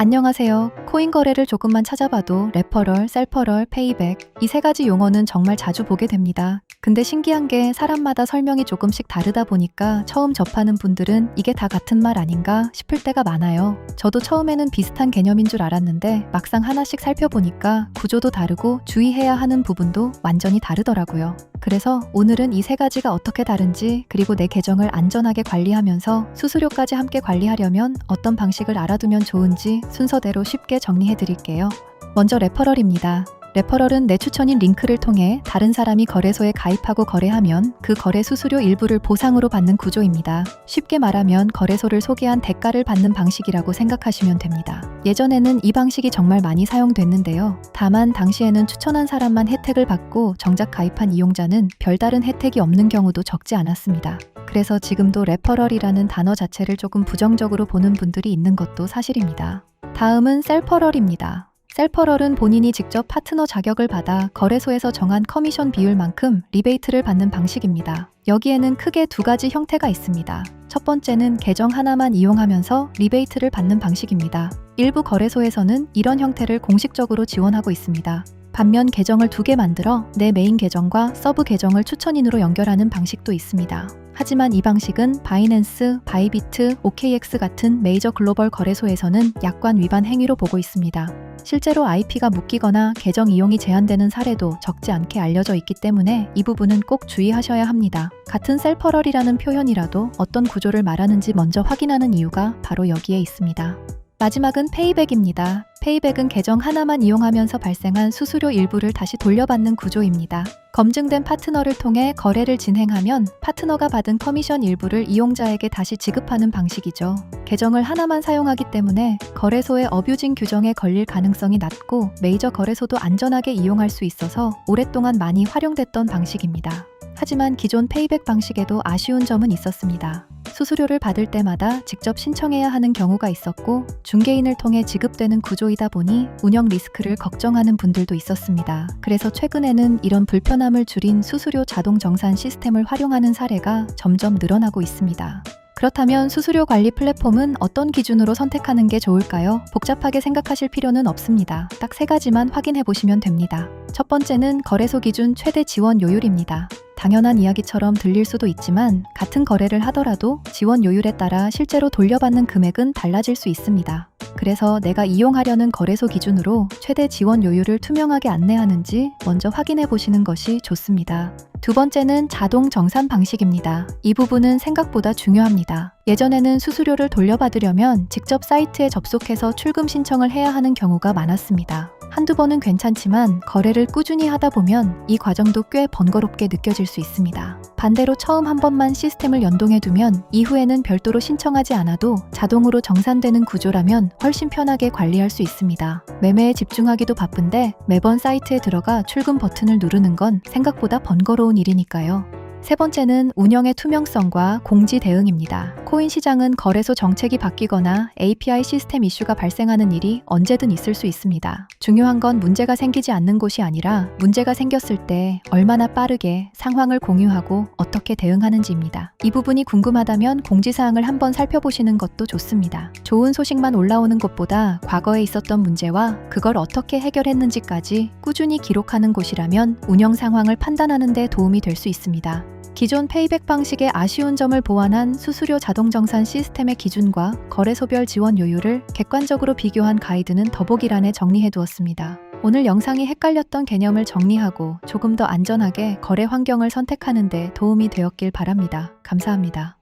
안녕하세요. 코인 거래를 조금만 찾아봐도 레퍼럴, 셀퍼럴, 페이백 이 세 가지 용어는 정말 자주 보게 됩니다. 근데 신기한 게 사람마다 설명이 조금씩 다르다 보니까 처음 접하는 분들은 이게 다 같은 말 아닌가 싶을 때가 많아요. 저도 처음에는 비슷한 개념인 줄 알았는데 막상 하나씩 살펴보니까 구조도 다르고 주의해야 하는 부분도 완전히 다르더라고요. 그래서 오늘은 이 세 가지가 어떻게 다른지, 그리고 내 계정을 안전하게 관리하면서 수수료까지 함께 관리하려면 어떤 방식을 알아두면 좋은지 순서대로 쉽게 정리해 드릴게요. 먼저 레퍼럴입니다. 레퍼럴은 내 추천인 링크를 통해 다른 사람이 거래소에 가입하고 거래하면 그 거래 수수료 일부를 보상으로 받는 구조입니다. 쉽게 말하면 거래소를 소개한 대가를 받는 방식이라고 생각하시면 됩니다. 예전에는 이 방식이 정말 많이 사용됐는데요. 다만 당시에는 추천한 사람만 혜택을 받고 정작 가입한 이용자는 별다른 혜택이 없는 경우도 적지 않았습니다. 그래서 지금도 레퍼럴이라는 단어 자체를 조금 부정적으로 보는 분들이 있는 것도 사실입니다. 다음은 셀퍼럴입니다. 셀퍼럴은 본인이 직접 파트너 자격을 받아 거래소에서 정한 커미션 비율만큼 리베이트를 받는 방식입니다. 여기에는 크게 두 가지 형태가 있습니다. 첫 번째는 계정 하나만 이용하면서 리베이트를 받는 방식입니다. 일부 거래소에서는 이런 형태를 공식적으로 지원하고 있습니다. 반면 계정을 두 개 만들어 내 메인 계정과 서브 계정을 추천인으로 연결하는 방식도 있습니다. 하지만 이 방식은 바이낸스, 바이비트, OKX 같은 메이저 글로벌 거래소에서는 약관 위반 행위로 보고 있습니다. 실제로 IP가 묶이거나 계정 이용이 제한되는 사례도 적지 않게 알려져 있기 때문에 이 부분은 꼭 주의하셔야 합니다. 같은 셀퍼럴이라는 표현이라도 어떤 구조를 말하는지 먼저 확인하는 이유가 바로 여기에 있습니다. 마지막은 페이백입니다. 페이백은 계정 하나만 이용하면서 발생한 수수료 일부를 다시 돌려받는 구조입니다. 검증된 파트너를 통해 거래를 진행하면 파트너가 받은 커미션 일부를 이용자에게 다시 지급하는 방식이죠. 계정을 하나만 사용하기 때문에 거래소의 어뷰징 규정에 걸릴 가능성이 낮고 메이저 거래소도 안전하게 이용할 수 있어서 오랫동안 많이 활용됐던 방식입니다. 하지만 기존 페이백 방식에도 아쉬운 점은 있었습니다. 수수료를 받을 때마다 직접 신청해야 하는 경우가 있었고 중개인을 통해 지급되는 구조이다 보니 운영 리스크를 걱정하는 분들도 있었습니다. 그래서 최근에는 이런 불편함을 줄인 수수료 자동 정산 시스템을 활용하는 사례가 점점 늘어나고 있습니다. 그렇다면 수수료 관리 플랫폼은 어떤 기준으로 선택하는 게 좋을까요? 복잡하게 생각하실 필요는 없습니다. 딱 세 가지만 확인해 보시면 됩니다. 첫 번째는 거래소 기준 최대 지원 요율입니다. 당연한 이야기처럼 들릴 수도 있지만 같은 거래를 하더라도 지원 요율에 따라 실제로 돌려받는 금액은 달라질 수 있습니다. 그래서 내가 이용하려는 거래소 기준으로 최대 지원 요율을 투명하게 안내하는지 먼저 확인해 보시는 것이 좋습니다. 두 번째는 자동 정산 방식입니다. 이 부분은 생각보다 중요합니다. 예전에는 수수료를 돌려받으려면 직접 사이트에 접속해서 출금 신청을 해야 하는 경우가 많았습니다. 한두 번은 괜찮지만 거래를 꾸준히 하다 보면 이 과정도 꽤 번거롭게 느껴질 수 있습니다. 반대로 처음 한 번만 시스템을 연동해두면 이후에는 별도로 신청하지 않아도 자동으로 정산되는 구조라면 훨씬 편하게 관리할 수 있습니다. 매매에 집중하기도 바쁜데 매번 사이트에 들어가 출금 버튼을 누르는 건 생각보다 번거로운 일이니까요. 세 번째는 운영의 투명성과 공지 대응입니다. 코인 시장은 거래소 정책이 바뀌거나 API 시스템 이슈가 발생하는 일이 언제든 있을 수 있습니다. 중요한 건 문제가 생기지 않는 곳이 아니라 문제가 생겼을 때 얼마나 빠르게 상황을 공유하고 어떻게 대응하는지입니다. 이 부분이 궁금하다면 공지사항을 한번 살펴보시는 것도 좋습니다. 좋은 소식만 올라오는 것보다 과거에 있었던 문제와 그걸 어떻게 해결했는지까지 꾸준히 기록하는 곳이라면 운영 상황을 판단하는 데 도움이 될 수 있습니다. 기존 페이백 방식의 아쉬운 점을 보완한 수수료 자동 정산 시스템의 기준과 거래소별 지원 요율을 객관적으로 비교한 가이드는 더보기란에 정리해 두었습니다. 오늘 영상이 헷갈렸던 개념을 정리하고 조금 더 안전하게 거래 환경을 선택하는 데 도움이 되었길 바랍니다. 감사합니다.